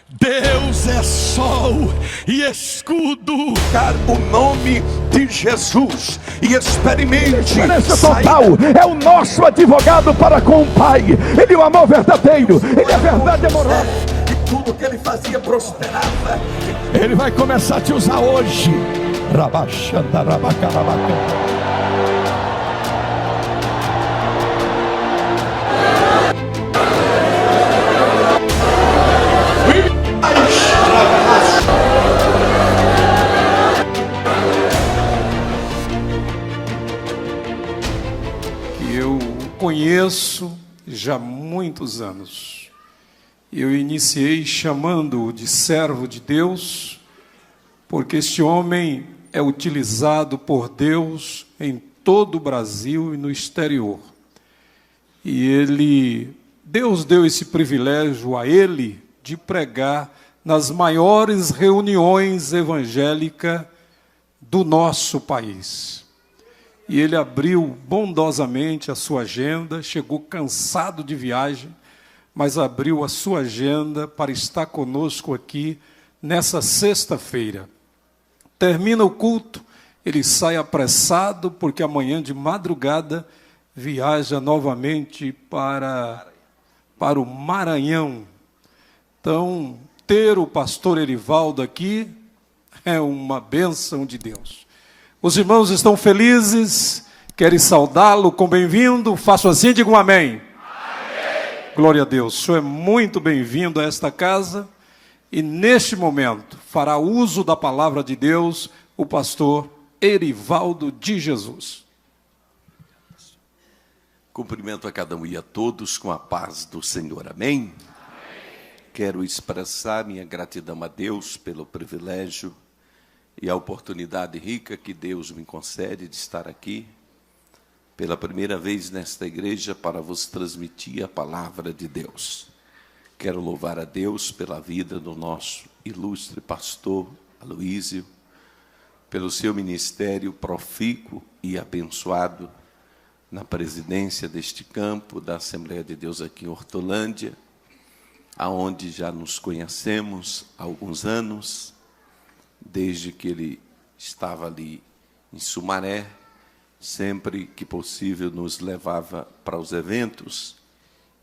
Deus é sol e escudo. O nome de Jesus e experimente. Diferença total, é o nosso advogado para com o Pai. Ele é o amor verdadeiro, ele é a verdade amorosa. E tudo que ele fazia prosperava. Ele vai começar a te usar hoje. Rabaxanda, rabacarabacanda. Eu conheço já há muitos anos. Eu iniciei chamando-o de servo de Deus, porque este homem é utilizado por Deus em todo o Brasil e no exterior. E Deus deu esse privilégio a ele de pregar nas maiores reuniões evangélicas do nosso país. E ele abriu bondosamente a sua agenda, chegou cansado de viagem, mas abriu a sua agenda para estar conosco aqui nessa sexta-feira. Termina o culto, ele sai apressado, porque amanhã de madrugada viaja novamente para o Maranhão. Então, ter o pastor Erivaldo aqui é uma bênção de Deus. Os irmãos estão felizes, querem saudá-lo com bem-vindo, façam assim, digam amém. Amém. Glória a Deus, o senhor é muito bem-vindo a esta casa, e neste momento fará uso da palavra de Deus o pastor Erivaldo de Jesus. Cumprimento a cada um e a todos com a paz do Senhor, amém? Quero expressar minha gratidão a Deus pelo privilégio e a oportunidade rica que Deus me concede de estar aqui pela primeira vez nesta igreja para vos transmitir a palavra de Deus. Quero louvar a Deus pela vida do nosso ilustre pastor Aloísio, pelo seu ministério profícuo e abençoado na presidência deste campo da Assembleia de Deus aqui em Hortolândia, aonde já nos conhecemos há alguns anos, desde que ele estava ali em Sumaré, sempre que possível nos levava para os eventos,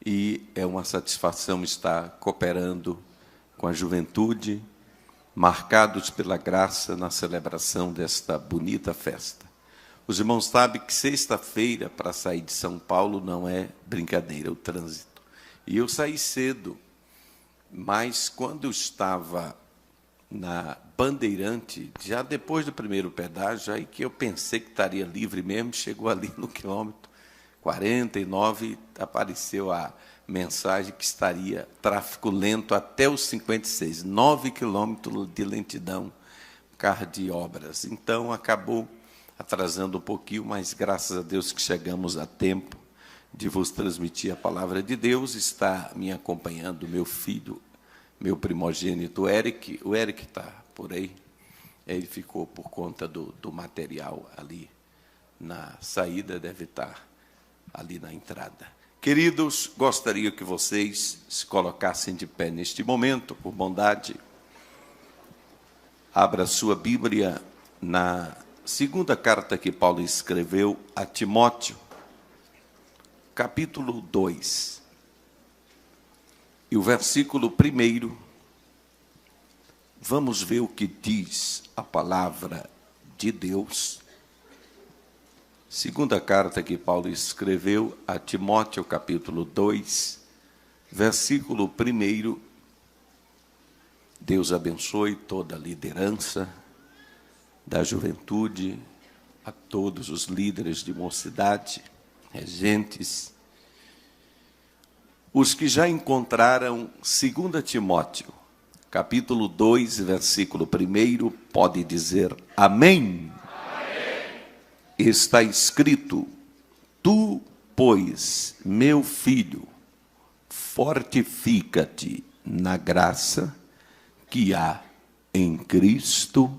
e é uma satisfação estar cooperando com a juventude, marcados pela graça na celebração desta bonita festa. Os irmãos sabem que sexta-feira, para sair de São Paulo, não é brincadeira, o trânsito. E eu saí cedo, mas quando eu estava na Bandeirante, já depois do primeiro pedágio, aí que eu pensei que estaria livre mesmo, chegou ali no quilômetro 49, apareceu a mensagem que estaria tráfego lento até os 56, 9 quilômetros de lentidão, carro de obras. Então, acabou atrasando um pouquinho, mas graças a Deus que chegamos a tempo de vos transmitir a palavra de Deus. Está me acompanhando meu filho, meu primogênito Eric. O Eric está por aí. Ele ficou por conta do material ali na saída, deve estar ali na entrada. Queridos, gostaria que vocês se colocassem de pé neste momento, por bondade. Abra sua Bíblia na segunda carta que Paulo escreveu a Timóteo, capítulo 2. E o versículo 1, vamos ver o que diz a palavra de Deus. Segunda carta que Paulo escreveu a Timóteo, capítulo 2, versículo 1. Deus abençoe toda a liderança da juventude, a todos os líderes de mocidade, regentes, os que já encontraram 2 Timóteo, capítulo 2, versículo 1, pode dizer amém. Amém. Está escrito: tu, pois, meu filho, fortifica-te na graça que há em Cristo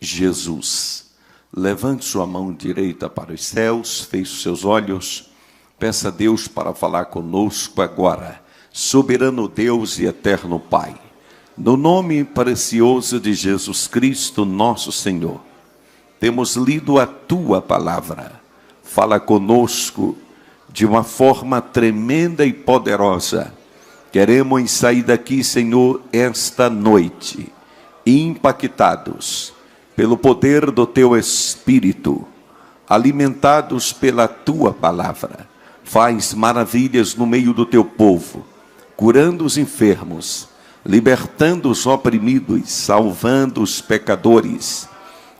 Jesus. Levante sua mão direita para os céus, feche os seus olhos, peça a Deus para falar conosco agora. Soberano Deus e eterno Pai, No nome precioso de Jesus Cristo, nosso Senhor, temos lido a Tua palavra. Fala conosco de uma forma tremenda e poderosa. Queremos sair daqui, Senhor, esta noite, impactados pelo poder do Teu Espírito, alimentados pela Tua palavra. Faz maravilhas no meio do Teu povo, curando os enfermos, libertando os oprimidos, salvando os pecadores,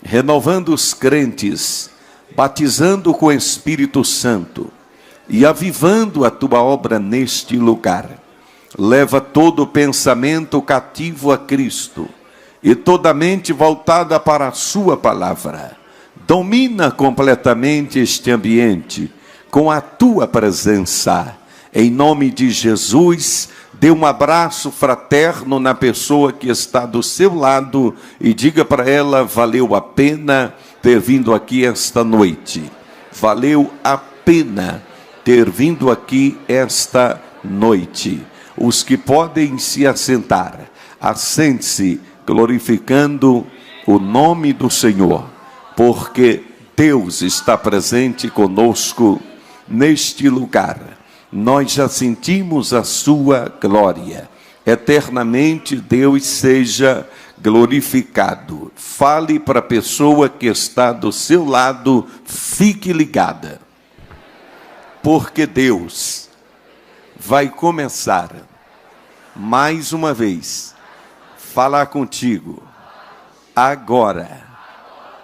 renovando os crentes, batizando com o Espírito Santo e avivando a Tua obra neste lugar. Leva todo o pensamento cativo a Cristo e toda a mente voltada para a Sua palavra. Domina completamente este ambiente com a Tua presença. Em nome de Jesus, dê um abraço fraterno na pessoa que está do seu lado e diga para ela: valeu a pena ter vindo aqui esta noite. Valeu a pena ter vindo aqui esta noite. Os que podem se assentar, assente-se glorificando o nome do Senhor, porque Deus está presente conosco neste lugar. Nós já sentimos a sua glória. Eternamente Deus seja glorificado. Fale para a pessoa que está do seu lado, fique ligada, porque Deus vai começar mais uma vez falar contigo agora.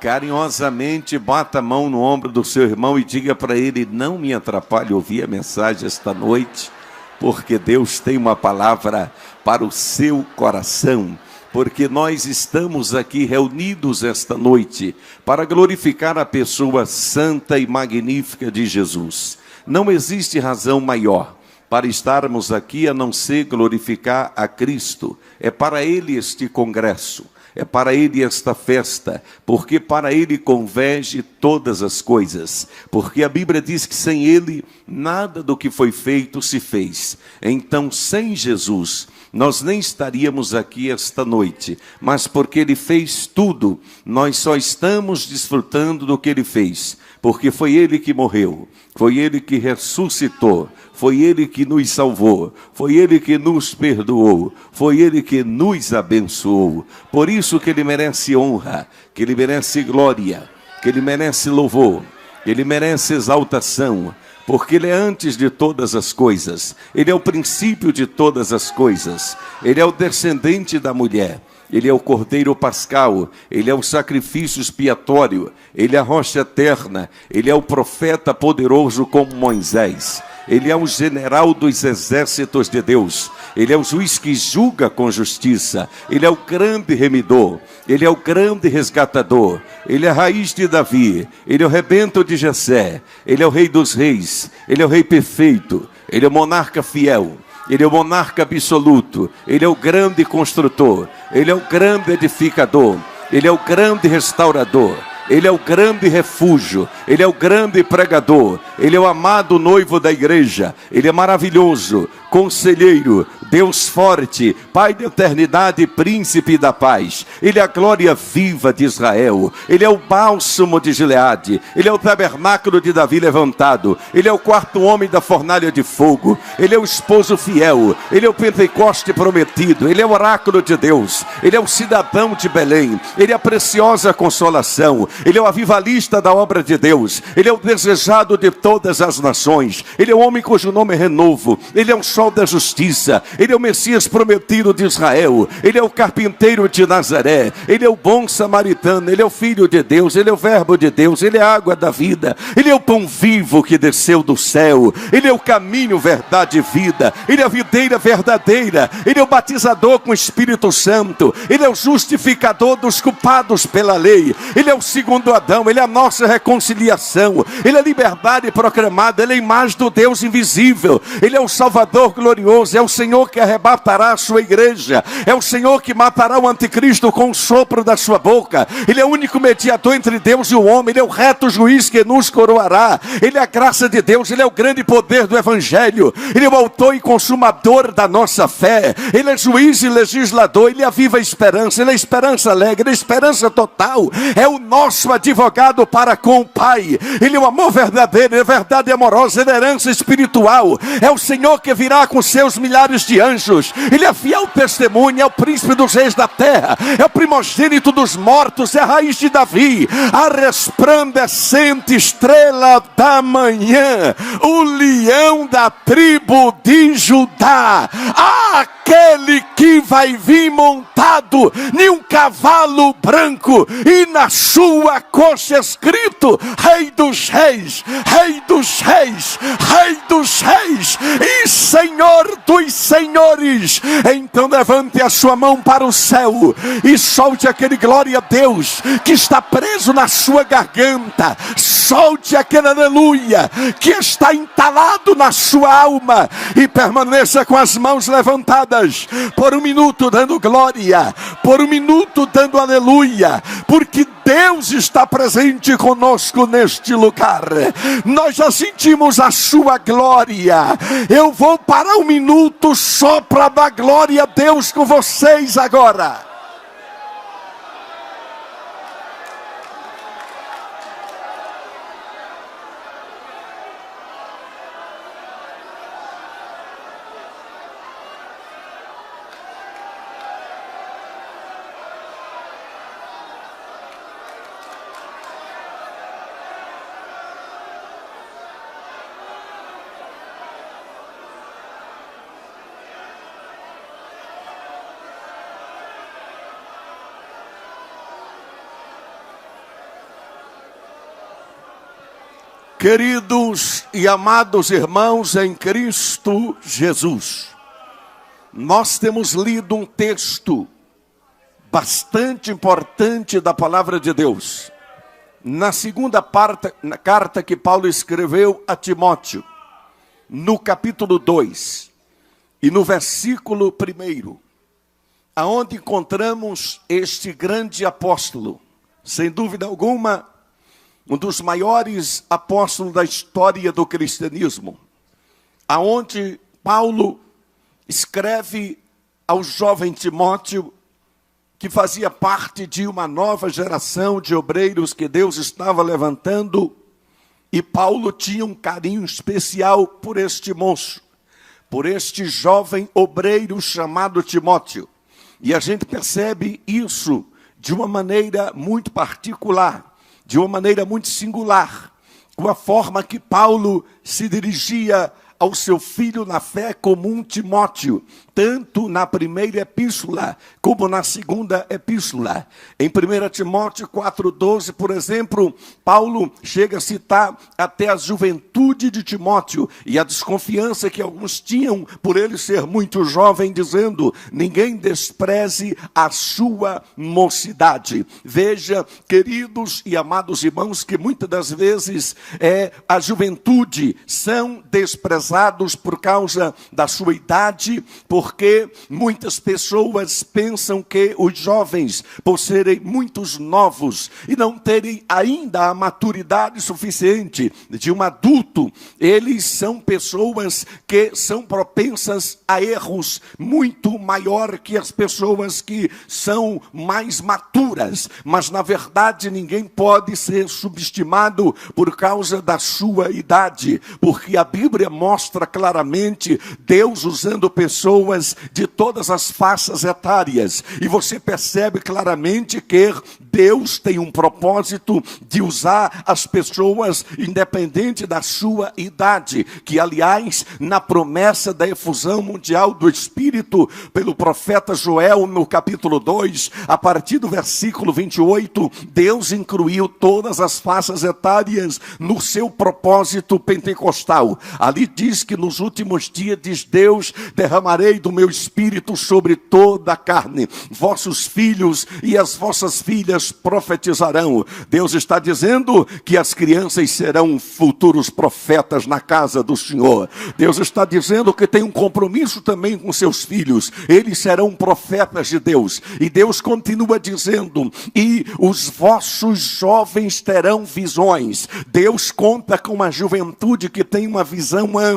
Carinhosamente bata a mão no ombro do seu irmão e diga para ele: não me atrapalhe ouvir a mensagem esta noite, porque Deus tem uma palavra para o seu coração. Porque nós estamos aqui reunidos esta noite para glorificar a pessoa santa e magnífica de Jesus. Não existe razão maior para estarmos aqui a não ser glorificar a Cristo. É para Ele este congresso. É para Ele esta festa, porque para Ele converge todas as coisas, porque a Bíblia diz que sem Ele nada do que foi feito se fez. Então, sem Jesus, nós nem estaríamos aqui esta noite, mas porque Ele fez tudo, nós só estamos desfrutando do que Ele fez, porque foi Ele que morreu, foi Ele que ressuscitou, foi Ele que nos salvou, foi Ele que nos perdoou, foi Ele que nos abençoou. Por isso que Ele merece honra, que Ele merece glória, que Ele merece louvor, que Ele merece exaltação, porque Ele é antes de todas as coisas, Ele é o princípio de todas as coisas, Ele é o descendente da mulher, Ele é o Cordeiro Pascal, Ele é o sacrifício expiatório, Ele é a rocha eterna, Ele é o profeta poderoso como Moisés, Ele é o general dos exércitos de Deus, Ele é o juiz que julga com justiça, Ele é o grande remidor, Ele é o grande resgatador, Ele é a raiz de Davi, Ele é o rebento de Jessé, Ele é o rei dos reis, Ele é o rei perfeito, Ele é o monarca fiel, Ele é o monarca absoluto, Ele é o grande construtor, Ele é o grande edificador, Ele é o grande restaurador, Ele é o grande refúgio, Ele é o grande pregador, Ele é o amado noivo da igreja, Ele é maravilhoso, conselheiro, Deus forte, Pai da eternidade, príncipe da paz. Ele é a glória viva de Israel, Ele é o bálsamo de Gileade, Ele é o tabernáculo de Davi levantado, Ele é o quarto homem da fornalha de fogo, Ele é o esposo fiel, Ele é o Pentecoste prometido, Ele é o oráculo de Deus, Ele é o cidadão de Belém, Ele é a preciosa consolação, Ele é o avivalista da obra de Deus, Ele é o desejado de todas as nações, Ele é o homem cujo nome é renovo, Ele é o sol da justiça, Ele é o Messias prometido de Israel, Ele é o carpinteiro de Nazaré, Ele é o bom samaritano, Ele é o Filho de Deus, Ele é o verbo de Deus, Ele é a água da vida, Ele é o pão vivo que desceu do céu, Ele é o caminho, verdade e vida, Ele é a videira verdadeira, Ele é o batizador com o Espírito Santo, Ele é o justificador dos culpados pela lei, Ele é o segundo Adão, Ele é a nossa reconciliação, Ele é a liberdade proclamado. Ele é a imagem do Deus invisível. Ele é o Salvador glorioso. É o Senhor que arrebatará a sua igreja. É o Senhor que matará o anticristo com o sopro da sua boca. Ele é o único mediador entre Deus e o homem. Ele é o reto juiz que nos coroará. Ele é a graça de Deus. Ele é o grande poder do Evangelho. Ele é o autor e consumador da nossa fé. Ele é juiz e legislador. Ele é a viva esperança. Ele é a esperança alegre. Ele é a esperança total. É o nosso advogado para com o Pai. Ele é o amor verdadeiro. Ele é verdade amorosa. Ele é herança espiritual. É o Senhor que virá com seus milhares de anjos. Ele é fiel testemunha. É o príncipe dos reis da terra. É o primogênito dos mortos. É a raiz de Davi. A resplandecente estrela da manhã. O leão da tribo de Judá. Aquele que vai vir montado em um cavalo branco e na sua coxa escrito: Rei dos reis, Rei dos reis, Rei dos reis e Senhor dos senhores. Então levante a sua mão para o céu e solte aquele glória a Deus que está preso na sua garganta. Solte aquele aleluia que está entalado na sua alma e permaneça com as mãos levantadas por um minuto dando glória, por um minuto dando aleluia, porque Deus está presente conosco neste lugar. Nós já sentimos a sua glória. Eu vou parar um minuto só para dar glória a Deus com vocês agora. Queridos e amados irmãos em Cristo Jesus, nós temos lido um texto bastante importante da palavra de Deus. Na segunda parte, na carta que Paulo escreveu a Timóteo, no capítulo 2 e no versículo 1, aonde encontramos este grande apóstolo, sem dúvida alguma, um dos maiores apóstolos da história do cristianismo, aonde Paulo escreve ao jovem Timóteo, que fazia parte de uma nova geração de obreiros que Deus estava levantando, e Paulo tinha um carinho especial por este moço, por este jovem obreiro chamado Timóteo. E a gente percebe isso de uma maneira muito particular, de uma maneira muito singular, com a forma que Paulo se dirigia ao seu filho na fé comum Timóteo, tanto na primeira epístola como na segunda epístola. Em 1 Timóteo 4,12, por exemplo, Paulo chega a citar até a juventude de Timóteo e a desconfiança que alguns tinham por ele ser muito jovem, dizendo: ninguém despreze a sua mocidade. Veja, queridos e amados irmãos, que muitas das vezes a juventude são desprezados por causa da sua idade, porque muitas pessoas pensam que os jovens, por serem muitos novos e não terem ainda a maturidade suficiente de um adulto, eles são pessoas que são propensas a erros muito maior que as pessoas que são mais maturas. Mas na verdade ninguém pode ser subestimado por causa da sua idade, porque a Bíblia mostra claramente Deus usando pessoas de todas as faixas etárias, e você percebe claramente que Deus tem um propósito de usar as pessoas independente da sua idade, que aliás, na promessa da efusão mundial do Espírito, pelo profeta Joel, no capítulo 2, a partir do versículo 28, Deus incluiu todas as faixas etárias no seu propósito pentecostal. Ali diz que nos últimos dias, diz Deus, derramarei do meu espírito sobre toda a carne. Vossos filhos e as vossas filhas profetizarão. Deus está dizendo que as crianças serão futuros profetas na casa do Senhor. Deus está dizendo que tem um compromisso também com seus filhos. Eles serão profetas de Deus. E Deus continua dizendo, e os vossos jovens terão visões. Deus conta com uma juventude que tem uma visão ampla.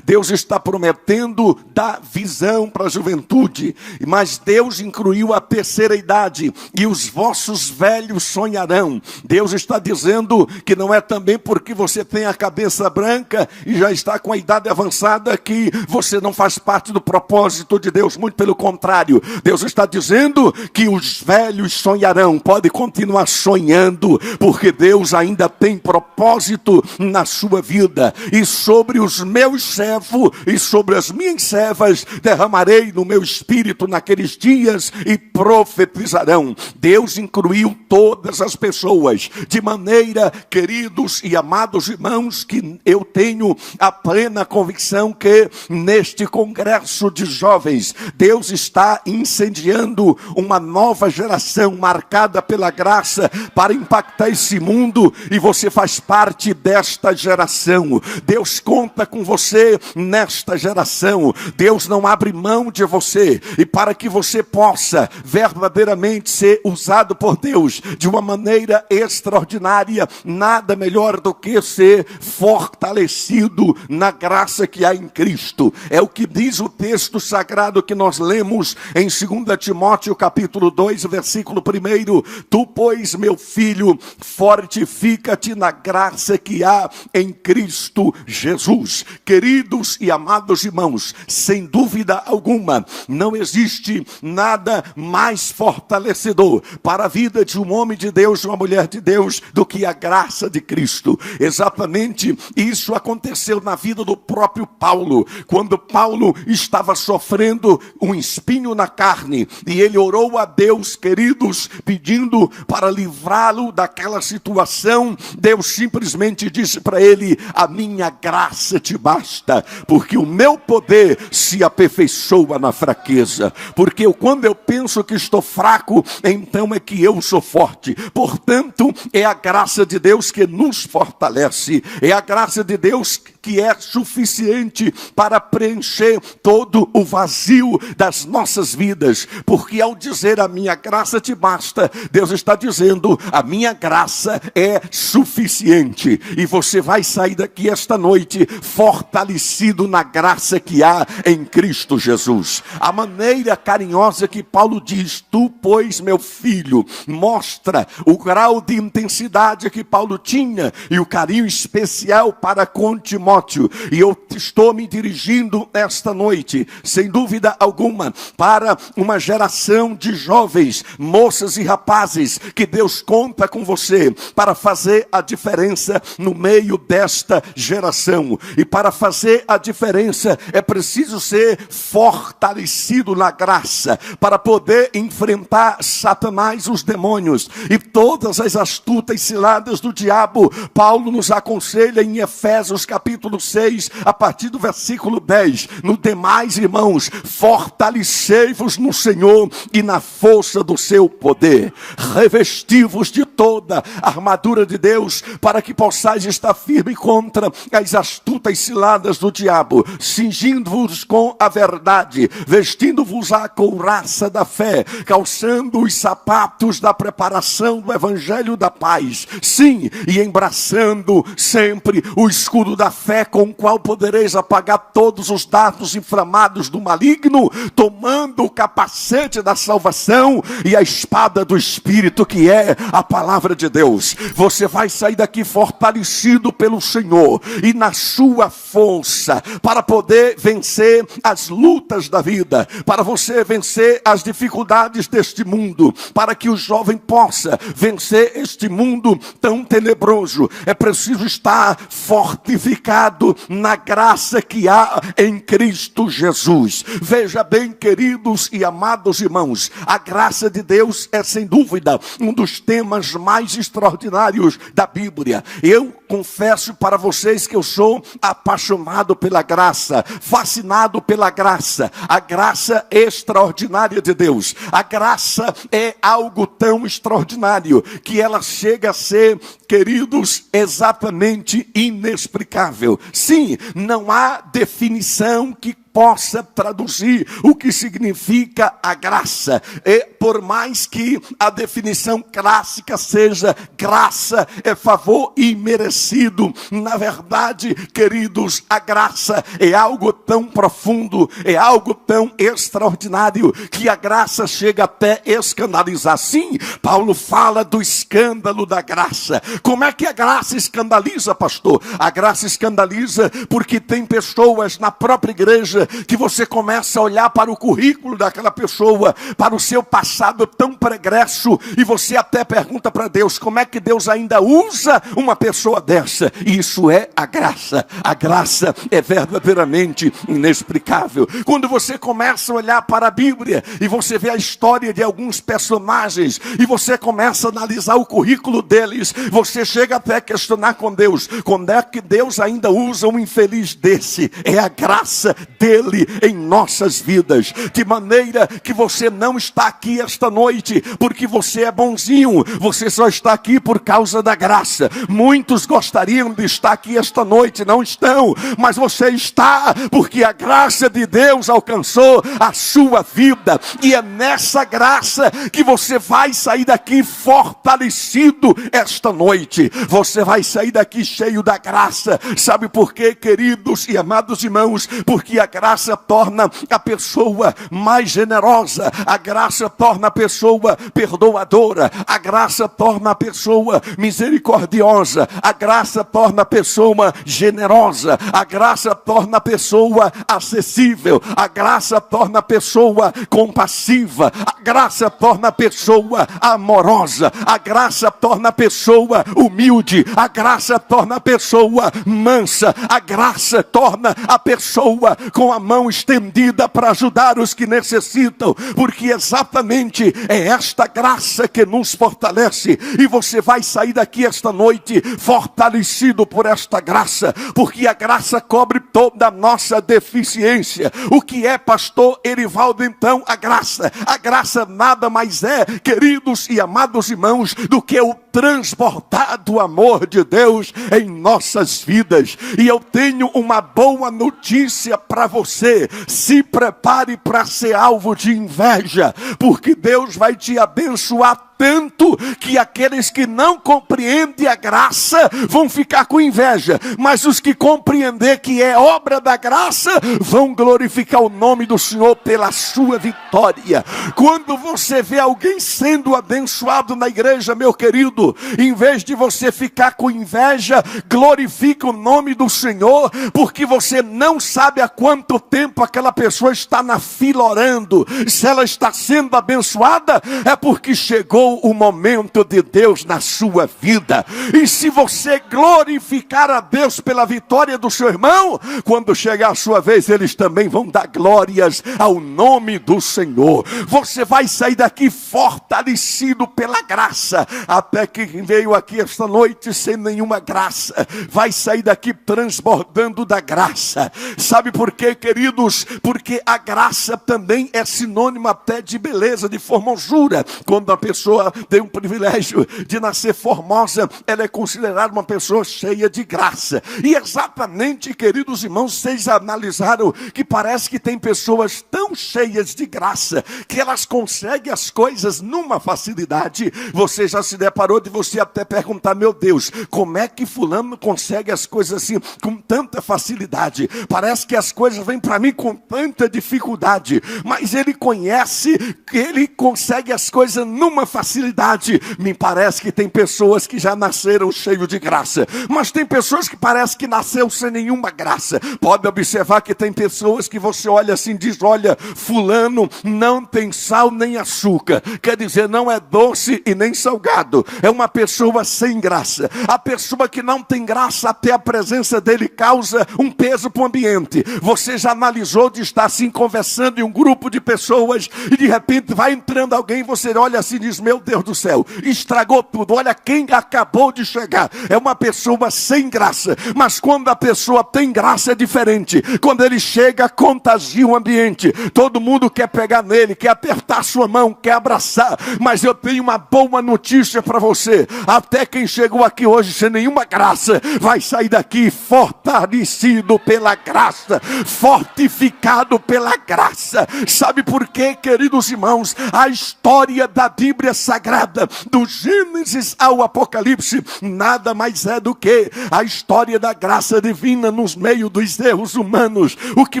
Deus está prometendo dar visão para a juventude. Mas Deus incluiu a terceira idade. E os vossos velhos sonharão. Deus está dizendo que não é também porque você tem a cabeça branca e já está com a idade avançada que você não faz parte do propósito de Deus. Muito pelo contrário. Deus está dizendo que os velhos sonharão. Pode continuar sonhando, porque Deus ainda tem propósito na sua vida. E sobre os meus servos e sobre as minhas servas derramarei no meu espírito naqueles dias e profetizarão. Deus incluiu todas as pessoas, de maneira, queridos e amados irmãos, que eu tenho a plena convicção que neste congresso de jovens, Deus está incendiando uma nova geração marcada pela graça para impactar esse mundo, e você faz parte desta geração. Deus conta com você nesta geração. Deus não abre mão de você, e para que você possa verdadeiramente ser usado por Deus de uma maneira extraordinária, nada melhor do que ser fortalecido na graça que há em Cristo. É o que diz o texto sagrado que nós lemos em 2 Timóteo capítulo 2, versículo 1. Tu, pois, meu filho, fortifica-te na graça que há em Cristo Jesus. Queridos e amados irmãos, sem dúvida alguma, não existe nada mais fortalecedor para a vida de um homem de Deus, de uma mulher de Deus, do que a graça de Cristo. Exatamente isso aconteceu na vida do próprio Paulo, quando Paulo estava sofrendo um espinho na carne, e ele orou a Deus, queridos, pedindo para livrá-lo daquela situação. Deus simplesmente disse para ele: a minha graça te basta, porque o meu poder se aperfeiçoa na fraqueza. Porque quando eu penso que estou fraco, então é que eu sou forte. Portanto, é a graça de Deus que nos fortalece, é a graça de Deus que é suficiente para preencher todo o vazio das nossas vidas. Porque ao dizer a minha graça te basta, Deus está dizendo: a minha graça é suficiente. E você vai sair daqui esta noite fortalecido na graça que há em Cristo Jesus. A maneira carinhosa que Paulo diz, tu, pois, meu filho, mostra o grau de intensidade que Paulo tinha e o carinho especial para com Timóteo. E eu estou me dirigindo esta noite, sem dúvida alguma, para uma geração de jovens, moças e rapazes, que Deus conta com você para fazer a diferença no meio desta geração. E para fazer a diferença é preciso ser fortalecido na graça, para poder enfrentar Satanás, os demônios e todas as astutas ciladas do diabo. Paulo nos aconselha em Efésios capítulo 6, a partir do versículo 10, no demais, irmãos, fortalecei-vos no Senhor e na força do seu poder, revesti-vos de toda a armadura de Deus, para que possais estar firme contra as astutas ciladas do diabo, cingindo-vos com a verdade, vestindo-vos a couraça da fé, calçando os sapatos da preparação do evangelho da paz, sim, e embraçando sempre o escudo da fé, com o qual podereis apagar todos os dardos inflamados do maligno, tomando o capacete da salvação e a espada do Espírito, que é a palavra de Deus. Você vai sair daqui fortalecido pelo Senhor e na sua força, para poder vencer as lutas da vida, para você vencer as dificuldades deste mundo, para que o jovem possa vencer este mundo tão tenebroso. É preciso estar fortificado baseado na graça que há em Cristo Jesus. Veja bem, queridos e amados irmãos, a graça de Deus é sem dúvida um dos temas mais extraordinários da Bíblia. Eu confesso para vocês que eu sou apaixonado pela graça, fascinado pela graça, a graça extraordinária de Deus. A graça é algo tão extraordinário que ela chega a ser, queridos, exatamente inexplicável. Sim, não há definição que possa traduzir o que significa a graça. E por mais que a definição clássica seja graça é favor imerecido, na verdade, queridos, a graça é algo tão profundo, é algo tão extraordinário, que a graça chega até escandalizar. Sim, Paulo fala do escândalo da graça. Como é que a graça escandaliza, pastor? A graça escandaliza porque tem pessoas na própria igreja que você começa a olhar para o currículo daquela pessoa, para o seu passado tão pregresso, e você até pergunta para Deus, como é que Deus ainda usa uma pessoa dessa? Isso é a graça. A graça é verdadeiramente inexplicável. Quando você começa a olhar para a Bíblia, e você vê a história de alguns personagens, e você começa a analisar o currículo deles, você chega até a questionar com Deus, quando é que Deus ainda usa um infeliz desse? É a graça dele em nossas vidas, de maneira que você não está aqui esta noite porque você é bonzinho, você só está aqui por causa da graça. Muitos gostariam de estar aqui esta noite, não estão, mas você está porque a graça de Deus alcançou a sua vida, e é nessa graça que você vai sair daqui fortalecido esta noite. Você vai sair daqui cheio da graça. Sabe por quê, queridos e amados irmãos? Porque a graça torna a pessoa mais generosa, a graça torna a pessoa perdoadora, a graça torna a pessoa misericordiosa, a graça torna a pessoa generosa, a graça torna a pessoa acessível, a graça torna a pessoa compassiva, a graça torna a pessoa amorosa, a graça torna a pessoa humilde, a graça torna a pessoa mansa, a graça torna a pessoa com a mão estendida para ajudar os que necessitam, porque exatamente é esta graça que nos fortalece, e você vai sair daqui esta noite fortalecido por esta graça, porque a graça cobre toda a nossa deficiência. O que é, pastor Erivaldo, então, a graça? A graça nada mais é, queridos e amados irmãos, do que o transbordado amor de Deus em nossas vidas. E eu tenho uma boa notícia para você: se prepare para ser alvo de inveja, porque Deus vai te abençoar tanto que aqueles que não compreendem a graça vão ficar com inveja, mas os que compreender que é obra da graça vão glorificar o nome do Senhor pela sua vitória. Quando você vê alguém sendo abençoado na igreja, meu querido, em vez de você ficar com inveja, glorifica o nome do Senhor, porque você não sabe há quanto tempo aquela pessoa está na fila orando. Se ela está sendo abençoada, é porque chegou o momento de Deus na sua vida. E se você glorificar a Deus pela vitória do seu irmão, quando chegar a sua vez, eles também vão dar glórias ao nome do Senhor. Você vai sair daqui fortalecido pela graça. Até que veio aqui esta noite sem nenhuma graça, vai sair daqui transbordando da graça. Sabe por quê, queridos? Porque a graça também é sinônimo até de beleza, de formosura. Quando a pessoa tem um privilégio de nascer formosa, ela é considerada uma pessoa cheia de graça. E exatamente, queridos irmãos, vocês analisaram que parece que tem pessoas tão cheias de graça que elas conseguem as coisas numa facilidade. Você já se deparou de você até perguntar: meu Deus, como é que fulano consegue as coisas assim com tanta facilidade? Parece que as coisas vêm para mim com tanta dificuldade, mas ele conhece que ele consegue as coisas numa facilidade. facilidade. Me parece que tem pessoas que já nasceram cheios de graça, mas tem pessoas que parece que nasceu sem nenhuma graça. Pode observar que tem pessoas que você olha assim e diz: olha, fulano não tem sal nem açúcar. Quer dizer, não é doce e nem salgado. É uma pessoa sem graça. A pessoa que não tem graça, até a presença dele causa um peso para o ambiente. Você já analisou de estar assim conversando em um grupo de pessoas e de repente vai entrando alguém, você olha assim e diz: meu Deus do céu, estragou tudo, olha quem acabou de chegar. É uma pessoa sem graça. Mas quando a pessoa tem graça é diferente. Quando ele chega, contagia o ambiente. Todo mundo quer pegar nele, quer apertar sua mão, quer abraçar. Mas eu tenho uma boa notícia para você: até quem chegou aqui hoje sem nenhuma graça vai sair daqui fortalecido pela graça, fortificado pela graça. Sabe por quê, queridos irmãos? A história da Bíblia Sagrada, do Gênesis ao Apocalipse, nada mais é do que a história da graça divina nos meios dos erros humanos. O que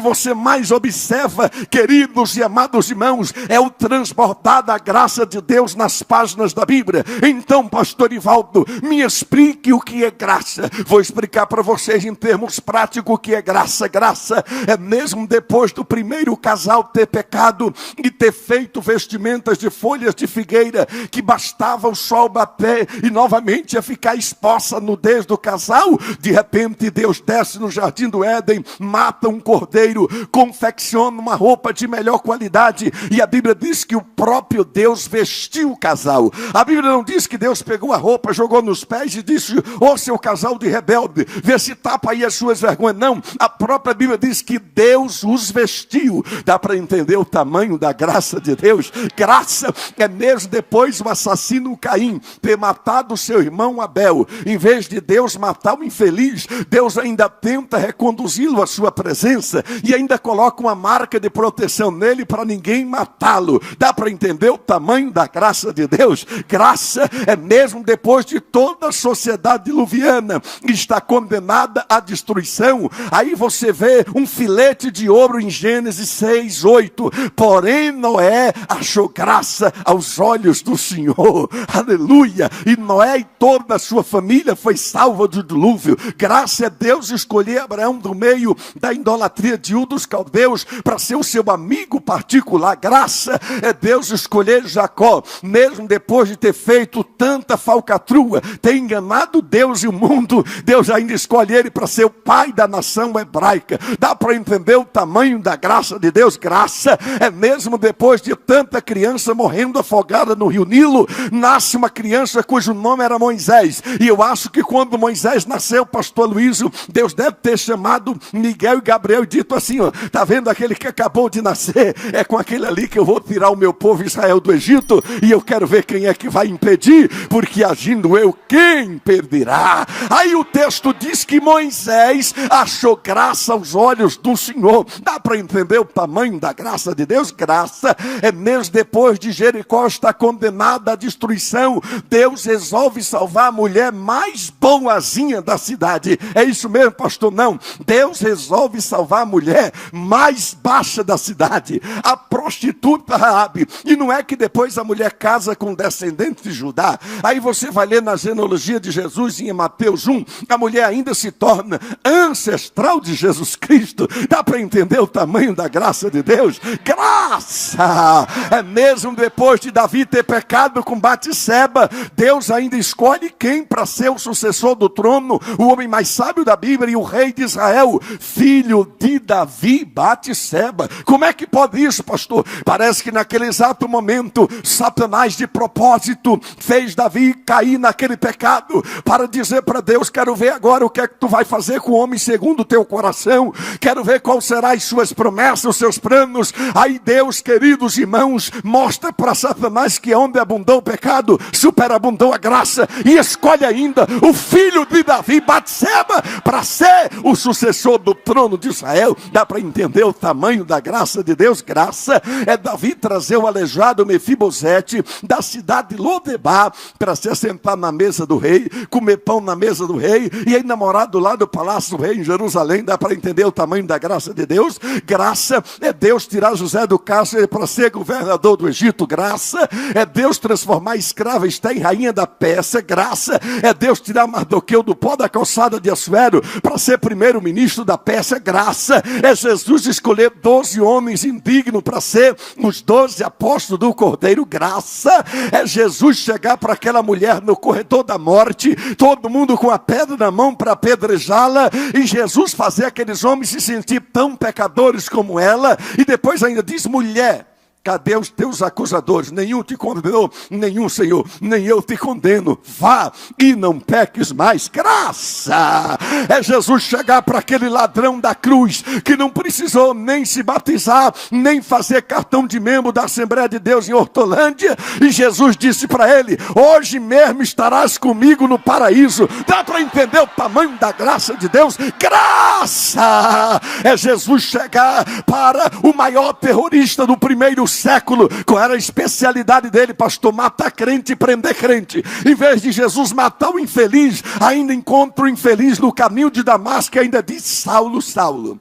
você mais observa, queridos e amados irmãos, é o transbordar da graça de Deus nas páginas da Bíblia. Então, pastor Ivaldo, me explique o que é graça. Vou explicar para vocês em termos práticos o que é graça. Graça é mesmo depois do primeiro casal ter pecado e ter feito vestimentas de folhas de figueira, que bastava o sol bater e novamente ia ficar exposta a nudez do casal. De repente Deus desce no jardim do Éden, mata um cordeiro, confecciona uma roupa de melhor qualidade, e a Bíblia diz que o próprio Deus vestiu o casal. A Bíblia não diz que Deus pegou a roupa, jogou nos pés e disse: ô seu casal de rebelde, vê se tapa aí as suas vergonhas. Não, a própria Bíblia diz que Deus os vestiu. Dá para entender o tamanho da graça de Deus? Graça é mesmo depois o assassino Caim ter matado seu irmão Abel. Em vez de Deus matar o infeliz, Deus ainda tenta reconduzi-lo à sua presença e ainda coloca uma marca de proteção nele para ninguém matá-lo. Dá para entender o tamanho da graça de Deus? Graça é mesmo depois de toda a sociedade diluviana está condenada à destruição. Aí você vê um filete de ouro em Gênesis 6:8. Porém Noé achou graça aos olhos do Senhor. Aleluia! E Noé e toda a sua família foi salva do dilúvio. Graça é Deus escolher Abraão do meio da idolatria de Ur dos Caldeus para ser o seu amigo particular. Graça é Deus escolher Jacó, mesmo depois de ter feito tanta falcatrua, ter enganado Deus e o mundo, Deus ainda escolhe ele para ser o pai da nação hebraica. Dá para entender o tamanho da graça de Deus? Graça é mesmo depois de tanta criança morrendo afogada no rio Nilo, nasce uma criança cujo nome era Moisés. E eu acho que quando Moisés nasceu, pastor Luísio, Deus deve ter chamado Miguel e Gabriel e dito assim: ó, tá vendo aquele que acabou de nascer? É com aquele ali que eu vou tirar o meu povo Israel do Egito, e eu quero ver quem é que vai impedir, porque agindo eu, quem impedirá? Aí o texto diz que Moisés achou graça aos olhos do Senhor. Dá para entender o tamanho da graça de Deus? Graça é mesmo depois de Jericó estar condenada à destruição, Deus resolve salvar a mulher mais boazinha da cidade. É isso mesmo, pastor? Não, Deus resolve salvar a mulher mais baixa da cidade, a prostituta Raabe. E não é que depois a mulher casa com descendente de Judá. Aí você vai ler na genealogia de Jesus em Mateus 1, a mulher ainda se torna ancestral de Jesus Cristo. Dá para entender o tamanho da graça de Deus? Graça é mesmo depois de Davi ter pecado com Batseba, Deus ainda escolhe quem para ser o sucessor do trono? O homem mais sábio da Bíblia e o rei de Israel, filho de Davi, Batseba. Como é que pode isso, pastor? Parece que naquele exato momento Satanás de propósito fez Davi cair naquele pecado para dizer para Deus: quero ver agora o que é que tu vai fazer com o homem segundo o teu coração, quero ver qual será as suas promessas, os seus planos. Aí Deus, queridos irmãos, mostra para Satanás que onde abundou o pecado, superabundou a graça, e escolhe ainda o filho de Davi, Batseba, para ser o sucessor do trono de Israel. Dá para entender o tamanho da graça de Deus? Graça é Davi trazer o aleijado Mefibosete da cidade de Lodebar para se assentar na mesa do rei, comer pão na mesa do rei, e aí namorar do lado do palácio do rei em Jerusalém. Dá para entender o tamanho da graça de Deus? Graça é Deus tirar José do cárcere para ser governador do Egito. Graça é Deus transformar a escrava Esté em rainha da Pérsia. Graça. É Deus tirar Mardoqueu do pó da calçada de Assuero para ser primeiro-ministro da Pérsia. Graça. É Jesus escolher 12 homens indignos para ser os 12 apóstolos do Cordeiro. Graça. É Jesus chegar para aquela mulher no corredor da morte, todo mundo com a pedra na mão para apedrejá-la, e Jesus fazer aqueles homens se sentir tão pecadores como ela, e depois ainda diz: mulher, cadê os teus acusadores? Nenhum te condenou? Nenhum, Senhor, nem eu te condeno. Vá e não peques mais. Graça! É Jesus chegar para aquele ladrão da cruz, que não precisou nem se batizar, nem fazer cartão de membro da Assembleia de Deus em Hortolândia, e Jesus disse para ele: hoje mesmo estarás comigo no paraíso. Dá para entender o tamanho da graça de Deus? Graça! É Jesus chegar para o maior terrorista do primeiro século. Qual era a especialidade dele, pastor? Matar crente e prender crente. Em vez de Jesus matar o infeliz, ainda encontra o infeliz no caminho de Damasco e ainda diz: Saulo, Saulo,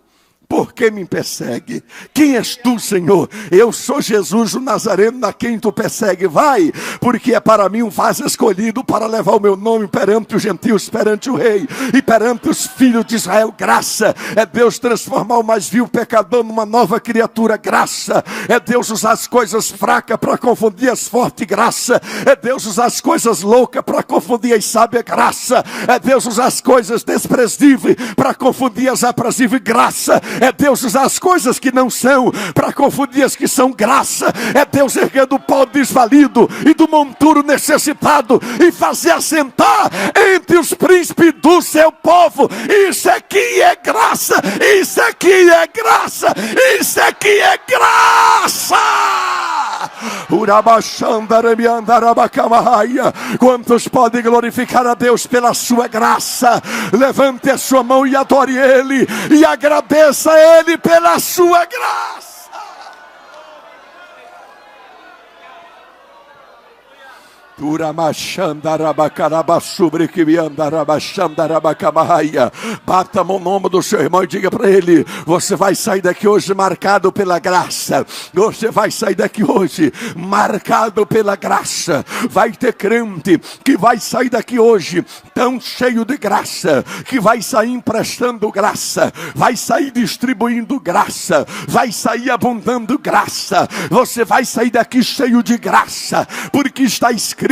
por que me persegue? Quem és tu, Senhor? Eu sou Jesus, o Nazareno, a quem tu persegue. Vai, porque é para mim um vaso escolhido para levar o meu nome perante os gentios, perante o rei e perante os filhos de Israel. Graça. É Deus transformar o mais vil pecador numa nova criatura. Graça. É Deus usar as coisas fracas para confundir as fortes. Graça. É Deus usar as coisas loucas para confundir as sábias. Graça. É Deus usar as coisas desprezíveis para confundir as aprazíveis. Graça. É Deus usar as coisas que não são para confundir as que são. Graça. É Deus erguendo o pau desvalido e do monturo necessitado e fazer assentar entre os príncipes do seu povo. Isso aqui é graça. Isso aqui é graça. Isso aqui é graça. Quantos podem glorificar a Deus pela sua graça? Levante a sua mão e adore Ele, e agradeça a Ele pela sua graça. Bata a mão no ombro do seu irmão e diga para ele: você vai sair daqui hoje marcado pela graça. Você vai sair daqui hoje marcado pela graça. Vai ter crente que vai sair daqui hoje tão cheio de graça, que vai sair emprestando graça, vai sair distribuindo graça, vai sair abundando graça. Você vai sair daqui cheio de graça, porque está escrito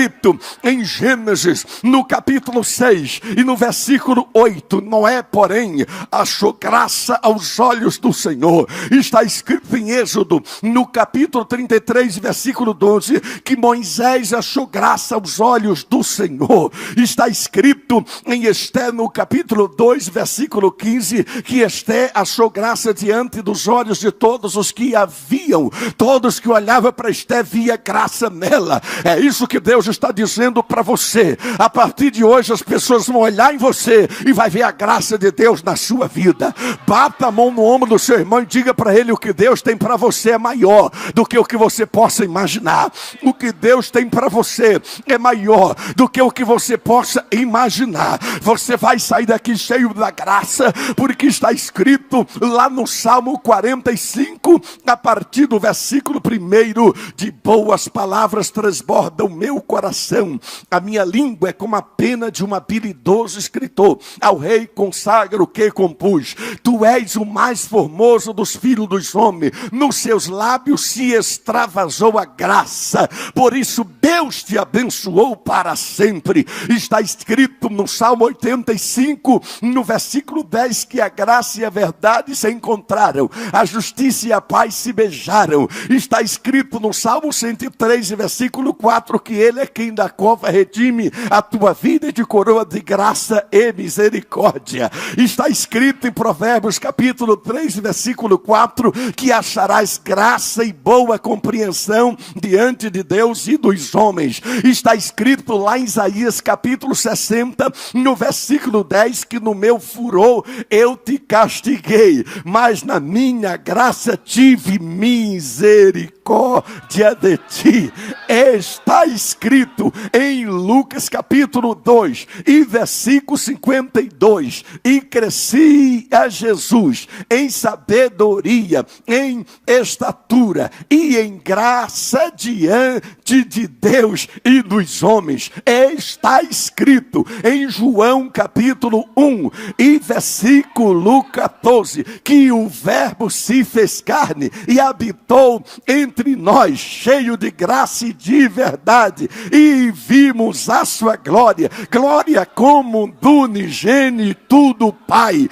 em Gênesis, no capítulo 6 e no versículo 8, Noé, porém, achou graça aos olhos do Senhor. Está escrito em Êxodo, no capítulo 33, versículo 12, que Moisés achou graça aos olhos do Senhor. Está escrito em Esté, no capítulo 2, versículo 15, que Esté achou graça diante dos olhos de todos os que a viam. Todos que olhavam para Esté via graça nela. É isso que Deus está dizendo para você. A partir de hoje as pessoas vão olhar em você e vai ver a graça de Deus na sua vida. Bata a mão no ombro do seu irmão e diga para ele: o que Deus tem para você é maior do que o que você possa imaginar. O que Deus tem para você é maior do que o que você possa imaginar. Você vai sair daqui cheio da graça, porque está escrito lá no Salmo 45, a partir do versículo 1: de boas palavras transborda o meu coração, a minha língua é como a pena de um habilidoso escritor. Ao rei consagra o que compus. Tu és o mais formoso dos filhos dos homens, nos seus lábios se extravasou a graça, por isso Deus te abençoou para sempre. Está escrito no Salmo 85, no versículo 10, que a graça e a verdade se encontraram, a justiça e a paz se beijaram. Está escrito no Salmo 103, versículo 4, que Ele é quem da cova redime a tua vida de coroa de graça e misericórdia. Está escrito em Provérbios capítulo 3, versículo 4, que acharás graça e boa compreensão diante de Deus e dos homens. Está escrito lá em Isaías capítulo 60, no versículo 10, que no meu furor eu te castiguei, mas na minha graça tive misericórdia de ti. Está escrito escrito em Lucas capítulo 2 e versículo 52, e cresci a Jesus em sabedoria, em estatura e em graça diante de Deus e dos homens. Está escrito em João capítulo 1 e versículo 14, que o Verbo se fez carne e habitou entre nós, cheio de graça e de verdade, e vimos a sua glória, glória como do unigênito do Pai.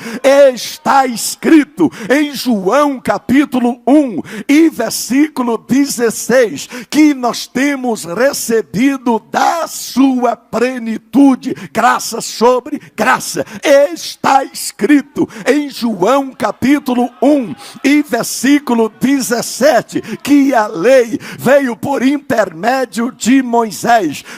Está escrito em João capítulo 1 e versículo 16, que nós temos recebido da sua plenitude, graça sobre graça. Está escrito em João capítulo 1 e versículo 17, que a lei veio por intermédio de Moisés,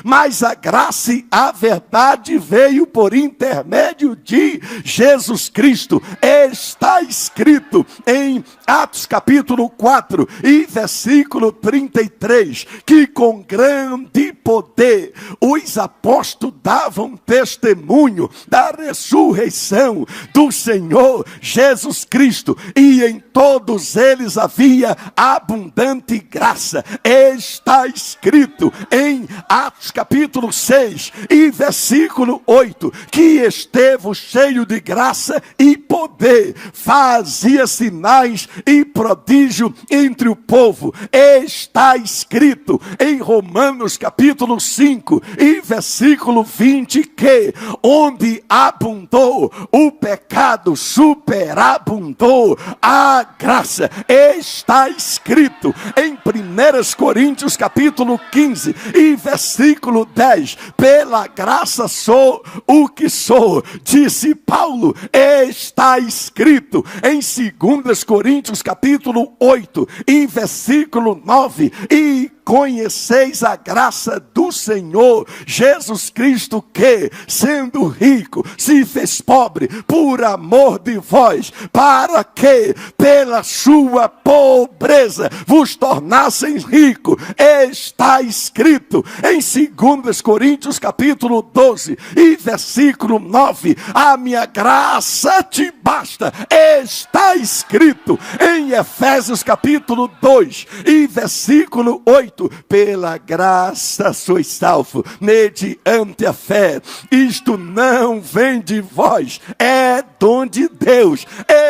mas a graça e a verdade veio por intermédio de Jesus Cristo. Está escrito em Atos capítulo 4 e versículo 33, que com grande poder os apóstolos davam testemunho da ressurreição do Senhor Jesus Cristo, e em todos eles havia abundante graça. Está escrito em Atos capítulo 6 e versículo 8, que Estevão, cheio de graça e poder, fazia sinais e prodígio entre o povo. Está escrito em Romanos capítulo 5 e versículo 20, que onde abundou o pecado, superabundou a graça. Está escrito em 1 Coríntios capítulo 15 e versículo 10, pela graça sou o que sou, disse Paulo. Está escrito em 2 Coríntios capítulo 8 e versículo 9, e conheceis a graça do Senhor Jesus Cristo, que, sendo rico, se fez pobre por amor de vós, para que, pela sua pobreza, vos tornasseis ricos. Está escrito em 2 Coríntios capítulo 12 e versículo 9, a minha graça te basta. Está escrito em Efésios capítulo 2 e versículo 8, pela graça sois salvos, mediante a fé. Isto não vem de vós, é dom de Deus.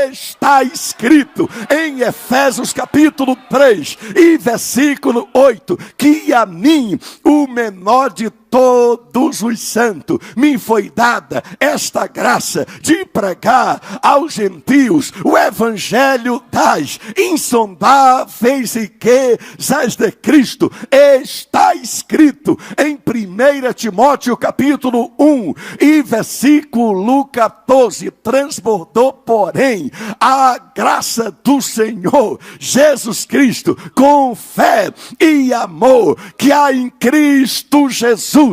Está escrito em Efésios capítulo 3 e versículo 8, que a mim, o menor de todos os santos, me foi dada esta graça de pregar aos gentios o evangelho das insondáveis riquezas de Cristo. Está escrito em 1 Timóteo capítulo 1 e versículo 14, transbordou, porém, a graça do Senhor Jesus Cristo com fé e amor que há em Cristo Jesus.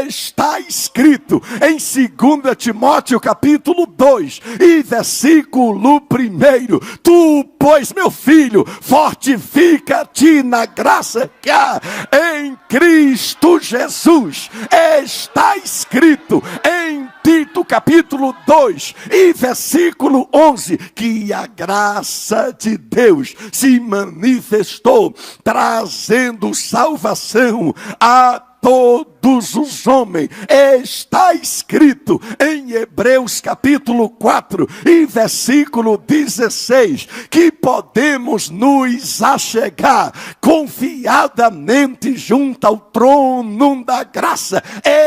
Está escrito em 2 Timóteo capítulo 2 e versículo 1, tu, pois, meu filho, fortifica-te na graça que há em Cristo Jesus. Está escrito em Tito capítulo 2 e versículo 11, que a graça de Deus se manifestou, trazendo salvação a todos os homens. Está escrito em Hebreus capítulo 4 e versículo 16, que podemos nos achegar confiadamente junto ao trono da graça.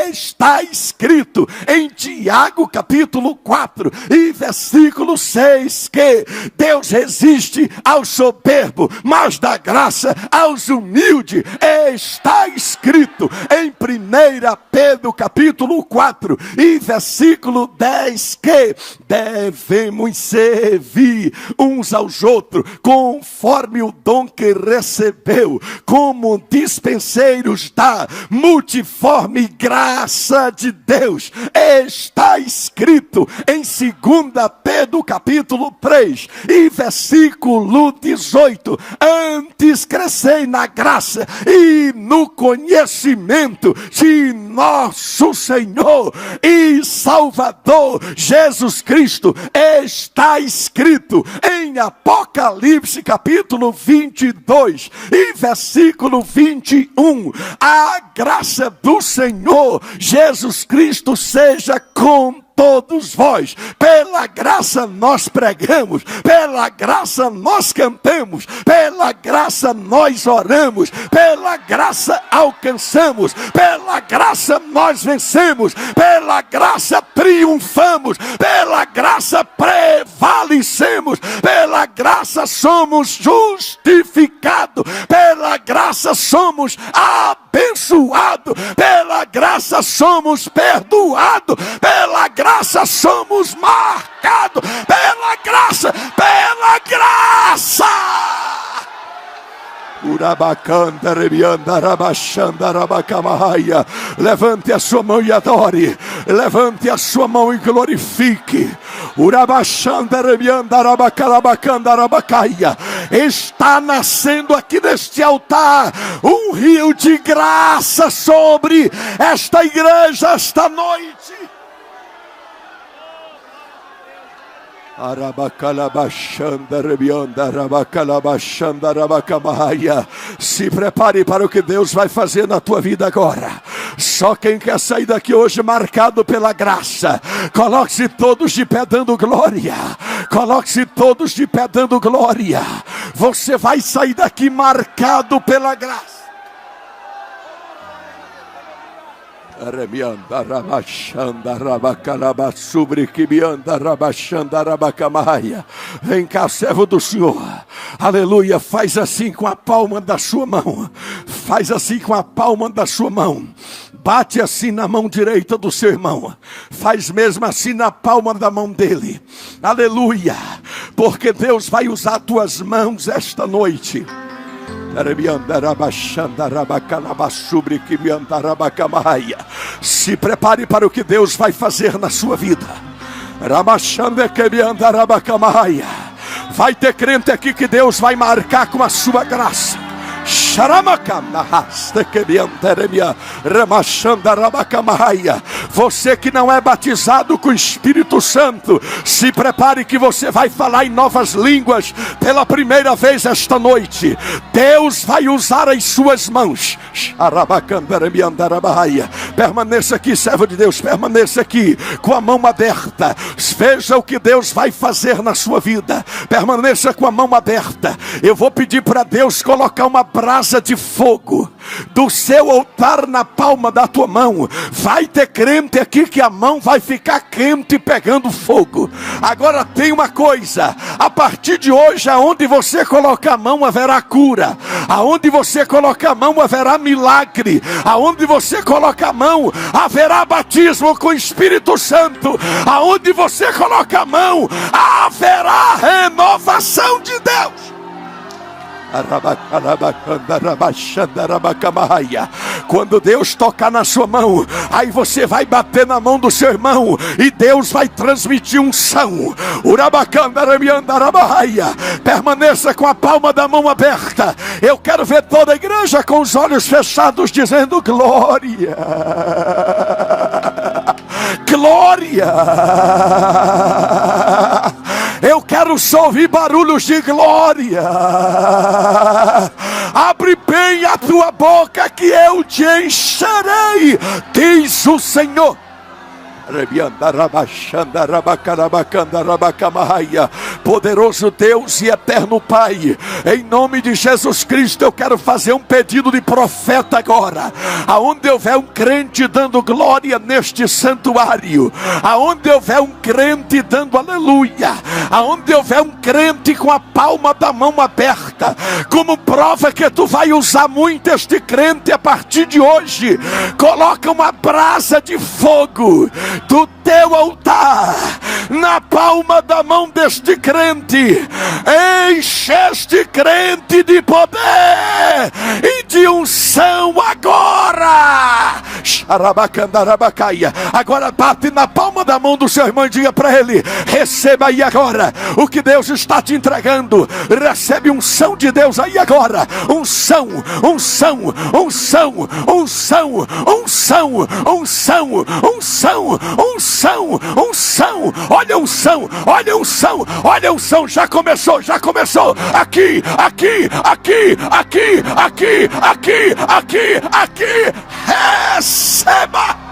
Está escrito em Tiago capítulo 4 e versículo 6, que Deus resiste ao soberbo, mas dá graça aos humildes. Está escrito em 1 1 Pedro capítulo 4 e versículo 10, que devemos servir uns aos outros conforme o dom que recebeu, como dispenseiros da multiforme graça de Deus. Está escrito em 2 Pedro capítulo 3 e versículo 18: antes crescei na graça e no conhecimento de nosso Senhor e Salvador Jesus Cristo. Está escrito em Apocalipse capítulo 22 e versículo 21: a graça do Senhor Jesus Cristo seja com todos vós. Pela graça nós pregamos, pela graça nós cantamos, pela graça nós oramos, pela graça alcançamos, pela graça nós vencemos, pela graça triunfamos, pela graça prevalecemos, pela graça somos justificados, pela graça somos abençoados, pela graça somos perdoados, pela graça somos marcados, pela graça, pela graça. Levante a sua mão e adore. Levante a sua mão e glorifique. Está nascendo aqui neste altar um rio de graça sobre esta igreja esta noite. Se prepare para o que Deus vai fazer na tua vida agora. Só quem quer sair daqui hoje marcado pela graça, coloque-se todos de pé dando glória. Coloque-se todos de pé dando glória. Você vai sair daqui marcado pela graça. Vem cá, servo do Senhor. Aleluia. Faz assim com a palma da sua mão. Faz assim com a palma da sua mão. Bate assim na mão direita do seu irmão. Faz mesmo assim na palma da mão dele. Aleluia. Porque Deus vai usar tuas mãos esta noite. Se prepare para o que Deus vai fazer na sua vida. Vai ter crente aqui que Deus vai marcar com a sua graça. Você que não é batizado com o Espírito Santo, se prepare que você vai falar em novas línguas pela primeira vez esta noite. Deus vai usar as suas mãos. Permaneça aqui, servo de Deus, permaneça aqui com a mão aberta. Veja o que Deus vai fazer na sua vida. Permaneça com a mão aberta. Eu vou pedir para Deus colocar uma brasa de fogo do seu altar na palma da tua mão. Vai ter crente aqui que a mão vai ficar quente pegando fogo. Agora tem uma coisa: a partir de hoje, aonde você colocar a mão haverá cura, aonde você colocar a mão haverá milagre, aonde você colocar a mão haverá batismo com o Espírito Santo, aonde você colocar a mão haverá renovação de Deus. Quando Deus tocar na sua mão, aí você vai bater na mão do seu irmão e Deus vai transmitir unção. Permaneça com a palma da mão aberta. Eu quero ver toda a igreja com os olhos fechados dizendo glória. Glória. Eu quero só ouvir barulhos de glória. Abre bem a tua boca que eu te encherei, diz o Senhor. Poderoso Deus e eterno Pai, em nome de Jesus Cristo, eu quero fazer um pedido de profeta agora. Aonde houver um crente dando glória neste santuário, aonde houver um crente dando aleluia, aonde houver um crente com a palma da mão aberta, como prova que tu vai usar muito este crente a partir de hoje, coloca uma brasa de fogo do teu altar na palma da mão deste crente. Enche este crente de poder e de unção agora. Agora bate na palma da mão do seu irmão e diga para ele: receba aí agora o que Deus está te entregando. Recebe unção de Deus aí agora. Unção, unção, unção, unção, unção, unção, unção, unção, unção. Olha a unção, olha a unção, olha a unção. Já começou, já começou. Aqui, aqui, aqui, aqui, aqui, aqui, aqui, aqui. Receba.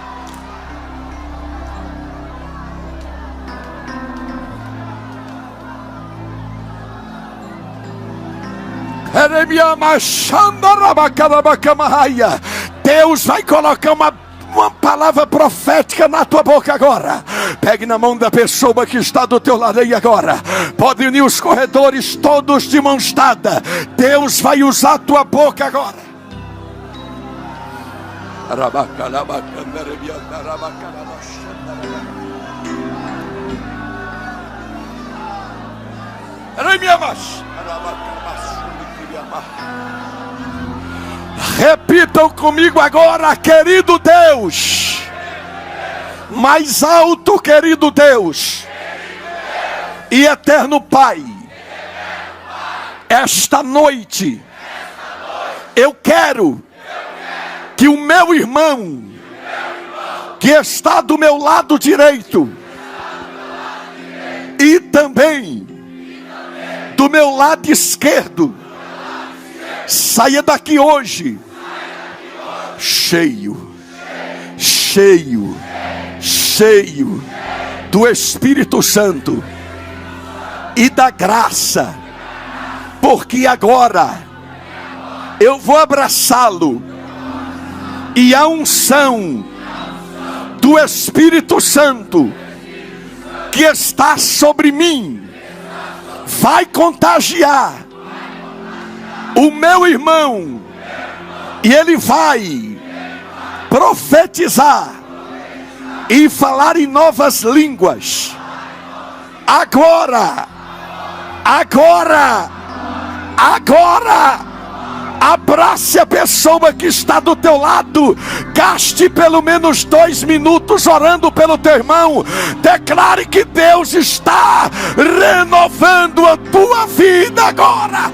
Deus vai colocar uma palavra profética na tua boca agora. Pegue na mão da pessoa que está do teu lado aí agora. Pode unir os corredores todos de mãos dadas. Deus vai usar a tua boca agora. Repitam comigo agora: querido Deus, mais alto, querido Deus e eterno Pai, esta noite eu quero que o meu irmão que está do meu lado direito e também do meu lado esquerdo saia daqui hoje cheio, cheio, cheio do Espírito Santo e da graça, porque agora eu vou abraçá-lo e a unção do Espírito Santo que está sobre mim vai contagiar o meu irmão e ele vai profetizar e falar em novas línguas. Agora, agora, agora, abrace a pessoa que está do teu lado. Gaste pelo menos 2 minutos orando pelo teu irmão. Declare que Deus está renovando a tua vida agora.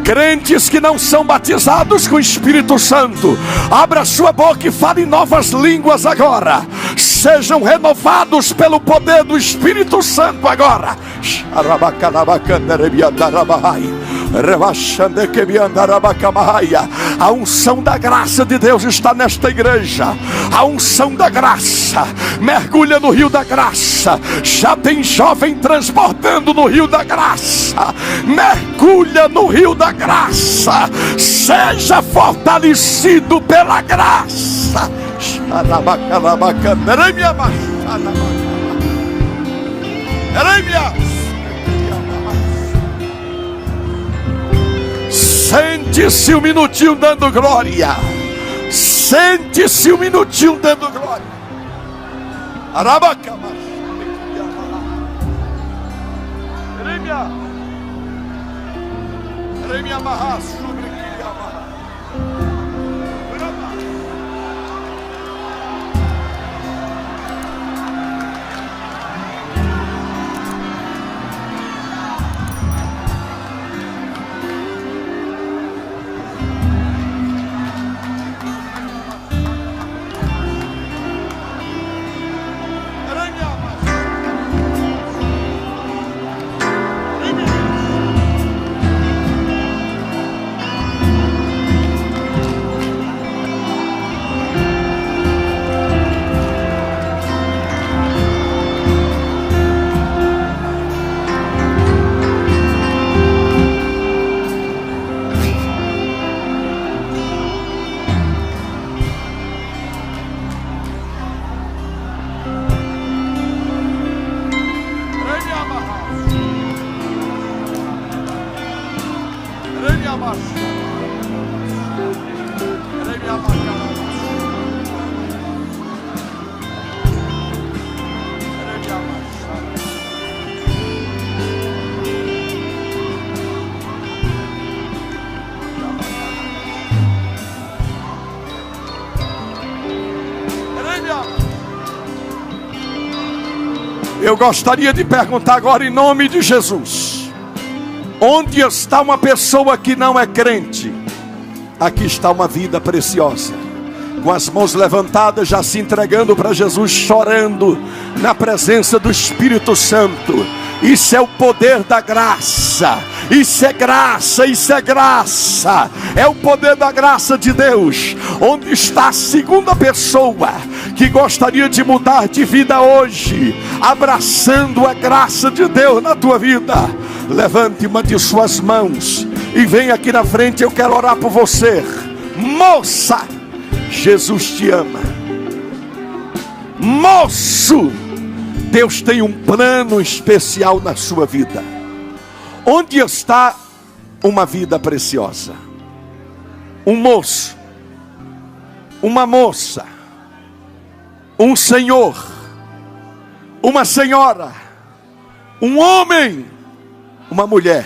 Crentes que não são batizados com o Espírito Santo, abra sua boca e fale em novas línguas agora. Sejam renovados pelo poder do Espírito Santo agora. A unção da graça de Deus está nesta igreja. A unção da graça. Mergulha no rio da graça. Já tem jovem transbordando no rio da graça. Mergulha no rio da graça. Seja fortalecido pela graça. Sente-se um minutinho dando glória. Sente-se um minutinho dando glória. Eu gostaria de perguntar agora em nome de Jesus: onde está uma pessoa que não é crente? Aqui está uma vida preciosa, com as mãos levantadas, já se entregando para Jesus, chorando na presença do Espírito Santo. Isso é o poder da graça. Isso é graça, isso é graça. É o poder da graça de Deus. Onde está a segunda pessoa que gostaria de mudar de vida hoje, abraçando a graça de Deus na tua vida? Levante uma de suas mãos e vem aqui na frente. Eu quero orar por você. Moça, Jesus te ama. Moço, Deus tem um plano especial na sua vida. Onde está uma vida preciosa? Um moço, uma moça, um senhor, uma senhora, um homem, uma mulher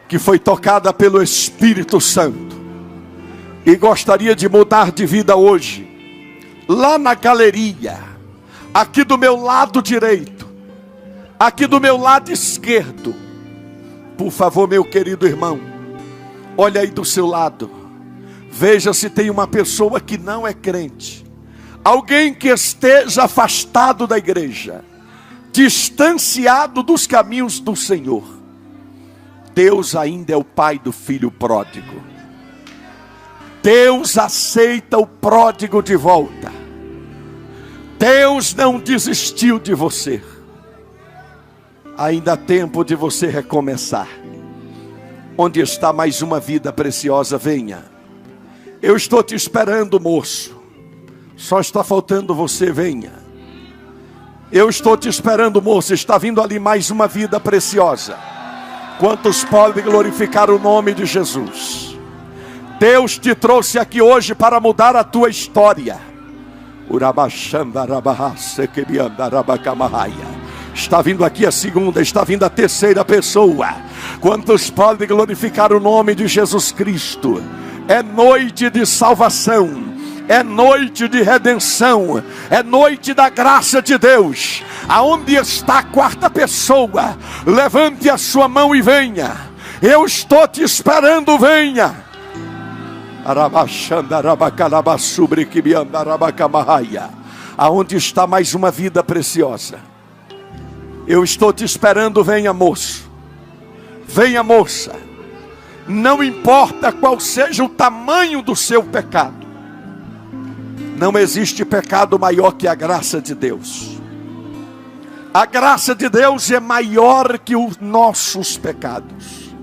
que foi tocada pelo Espírito Santo e gostaria de mudar de vida hoje. Lá na galeria, aqui do meu lado direito, aqui do meu lado esquerdo, por favor, meu querido irmão, olha aí do seu lado, veja se tem uma pessoa que não é crente, alguém que esteja afastado da igreja, distanciado dos caminhos do Senhor. Deus ainda é o pai do filho pródigo. Deus aceita o pródigo de volta. Deus não desistiu de você. Ainda há tempo de você recomeçar. Onde está mais uma vida preciosa? Venha. Eu estou te esperando, moço. Só está faltando você, venha. Eu estou te esperando, moço. Está vindo ali mais uma vida preciosa. Quantos podem glorificar o nome de Jesus? Deus te trouxe aqui hoje para mudar a tua história. Está vindo aqui a segunda, está vindo a terceira pessoa. Quantos podem glorificar o nome de Jesus Cristo? É noite de salvação, é noite de redenção, é noite da graça de Deus. Aonde está a quarta pessoa? Levante a sua mão e venha. Eu estou te esperando, venha. Aonde está mais uma vida preciosa? Eu estou te esperando, venha, moço. Venha, moça. Não importa qual seja o tamanho do seu pecado, não existe pecado maior que a graça de Deus. A graça de Deus é maior que os nossos pecados.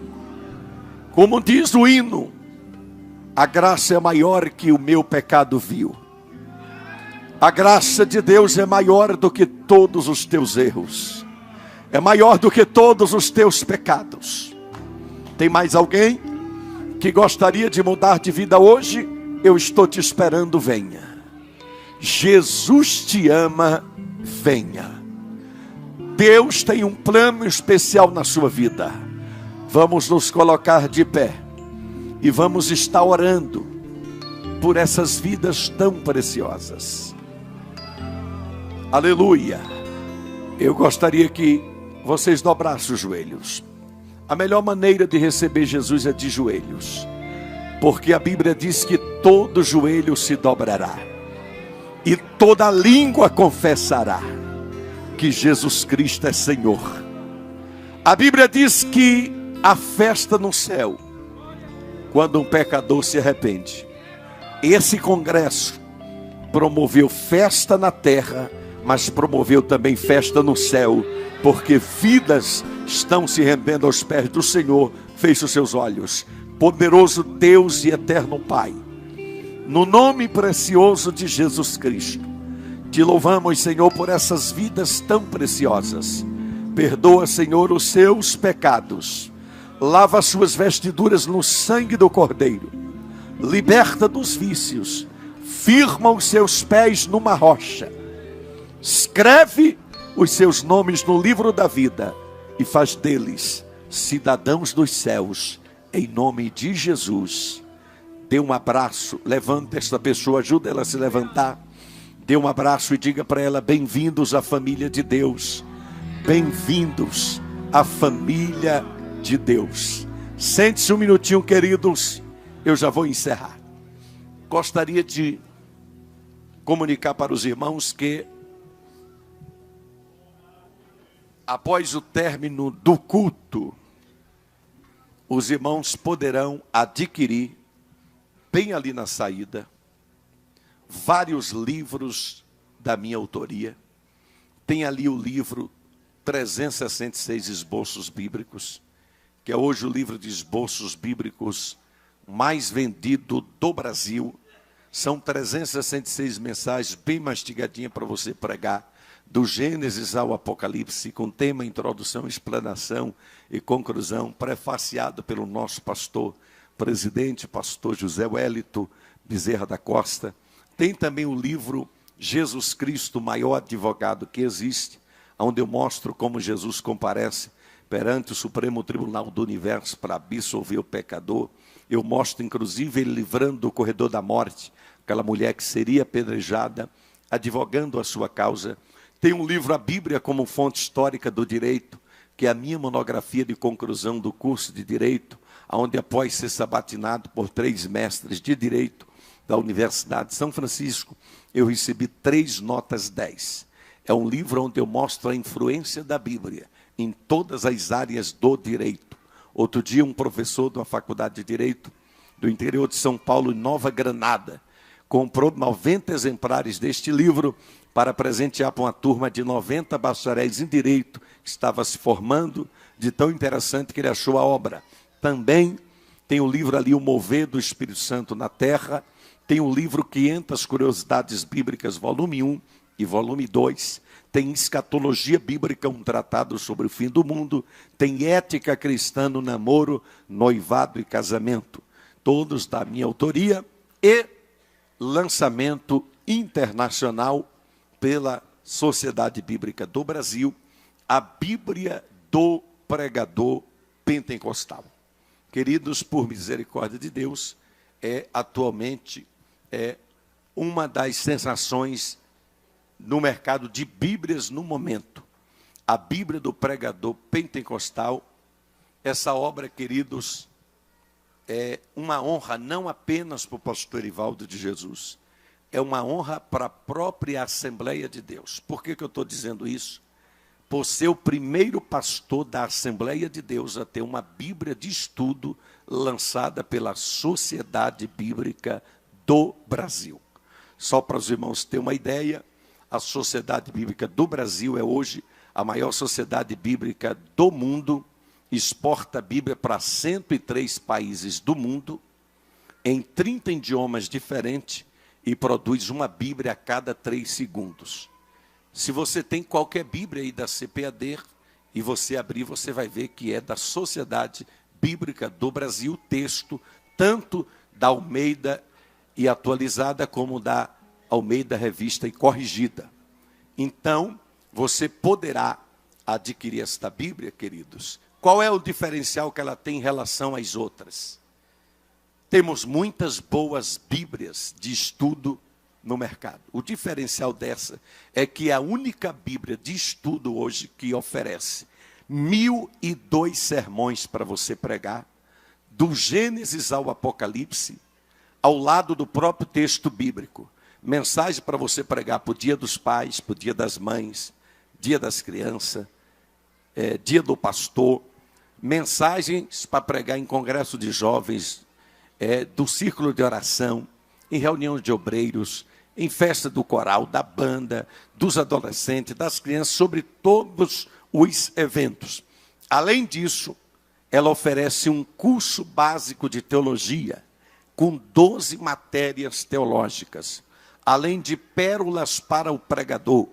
Como diz o hino, a graça é maior que o meu pecado vil. A graça de Deus é maior do que todos os teus erros. É maior do que todos os teus pecados. Tem mais alguém que gostaria de mudar de vida hoje? Eu estou te esperando, venha. Jesus te ama, venha. Deus tem um plano especial na sua vida. Vamos nos colocar de pé e vamos estar orando por essas vidas tão preciosas. Aleluia. Eu gostaria que vocês dobrassem os joelhos. A melhor maneira de receber Jesus é de joelhos, porque a Bíblia diz que todo joelho se dobrará e toda língua confessará que Jesus Cristo é Senhor. A Bíblia diz que há festa no céu quando um pecador se arrepende. Esse congresso promoveu festa na terra, mas promoveu também festa no céu, porque vidas estão se rendendo aos pés do Senhor. Feche os seus olhos. Poderoso Deus e eterno Pai, no nome precioso de Jesus Cristo, te louvamos, Senhor, por essas vidas tão preciosas. Perdoa, Senhor, os seus pecados. Lava as suas vestiduras no sangue do Cordeiro. Liberta dos vícios. Firma os seus pés numa rocha. Escreve os seus nomes no livro da vida e faz deles cidadãos dos céus, em nome de Jesus. Dê um abraço, levante esta pessoa, ajuda ela a se levantar. Dê um abraço e diga para ela: bem-vindos à família de Deus. Bem-vindos à família de Deus. Sente-se um minutinho, queridos, eu já vou encerrar. Gostaria de comunicar para os irmãos que após o término do culto, os irmãos poderão adquirir, bem ali na saída, vários livros da minha autoria. Tem ali o livro 366 Esboços Bíblicos, que é hoje o livro de esboços bíblicos mais vendido do Brasil. São 366 mensagens bem mastigadinhas para você pregar, do Gênesis ao Apocalipse, com tema, introdução, explanação e conclusão, prefaciado pelo nosso pastor, presidente, pastor José Wellington Bezerra da Costa. Tem também o livro Jesus Cristo, o maior advogado que existe, onde eu mostro como Jesus comparece perante o Supremo Tribunal do Universo para absolver o pecador. Eu mostro, inclusive, ele livrando do corredor da morte aquela mulher que seria apedrejada, advogando a sua causa. Tem um livro, a Bíblia como fonte histórica do direito, que é a minha monografia de conclusão do curso de direito, onde após ser sabatinado por 3 mestres de direito da Universidade de São Francisco, eu recebi 3 notas 10. É um livro onde eu mostro a influência da Bíblia em todas as áreas do direito. Outro dia, um professor de uma faculdade de direito do interior de São Paulo, em Nova Granada, comprou 90 exemplares deste livro para presentear para uma turma de 90 bacharéis em direito que estava se formando, de tão interessante que ele achou a obra. Também tem o livro ali, O Mover do Espírito Santo na Terra. Tem o livro 500 Curiosidades Bíblicas, volume 1 e volume 2. Tem Escatologia Bíblica, um tratado sobre o fim do mundo. Tem Ética Cristã no Namoro, Noivado e Casamento. Todos da minha autoria. E lançamento internacional pela Sociedade Bíblica do Brasil, a Bíblia do Pregador Pentecostal. Queridos, por misericórdia de Deus, atualmente uma das sensações no mercado de Bíblias no momento. A Bíblia do Pregador Pentecostal. Essa obra, queridos, é uma honra não apenas para o pastor Erivaldo de Jesus, é uma honra para a própria Assembleia de Deus. Por que eu estou dizendo isso? por ser o primeiro pastor da Assembleia de Deus a ter uma Bíblia de estudo lançada pela Sociedade Bíblica do Brasil. Só para os irmãos terem uma ideia, a Sociedade Bíblica do Brasil é hoje a maior sociedade bíblica do mundo, exporta a Bíblia para 103 países do mundo, em 30 idiomas diferentes, e produz uma Bíblia a cada 3 segundos. Se você tem qualquer Bíblia aí da CPAD, e você abrir, você vai ver que é da Sociedade Bíblica do Brasil, texto, tanto da Almeida e atualizada, como da Almeida Revista e Corrigida. Então, você poderá adquirir esta Bíblia, queridos. Qual é o diferencial que ela tem em relação às outras? Temos muitas boas Bíblias de estudo no mercado. O diferencial dessa é que é a única Bíblia de estudo hoje que oferece 1002 sermões para você pregar, do Gênesis ao Apocalipse, ao lado do próprio texto bíblico. Mensagem para você pregar para o Dia dos Pais, para o Dia das Mães, Dia das Crianças, Dia do Pastor, mensagens para pregar em congresso de jovens, do círculo de oração, em reunião de obreiros, em festa do coral, da banda, dos adolescentes, das crianças, sobre todos os eventos. Além disso, ela oferece um curso básico de teologia, com 12 matérias teológicas, além de pérolas para o pregador,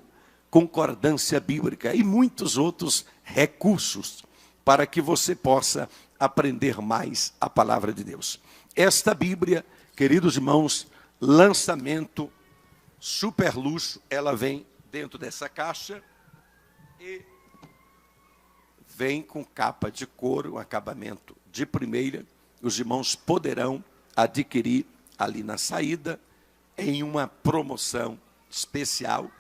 concordância bíblica e muitos outros recursos para que você possa aprender mais a palavra de Deus. Esta Bíblia, queridos irmãos, lançamento super luxo, ela vem dentro dessa caixa e vem com capa de couro, um acabamento de primeira. Os irmãos poderão adquirir ali na saída, em uma promoção especial.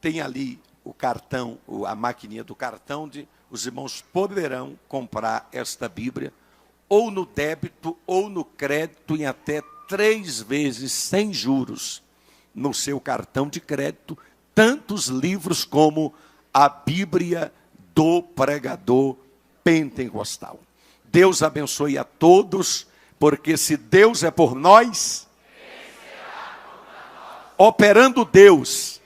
Tem ali o cartão, a maquininha do cartão, os irmãos poderão comprar esta Bíblia, ou no débito, ou no crédito, em até 3 vezes sem juros, no seu cartão de crédito, tantos livros como a Bíblia do Pregador Pentecostal. Deus abençoe a todos, porque se Deus é por nós, operando Deus,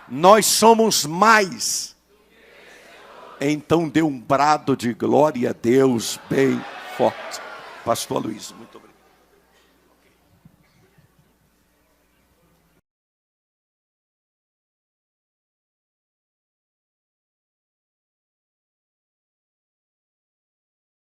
nós somos mais. Então dê um brado de glória a Deus bem forte. Pastor Luiz, muito obrigado.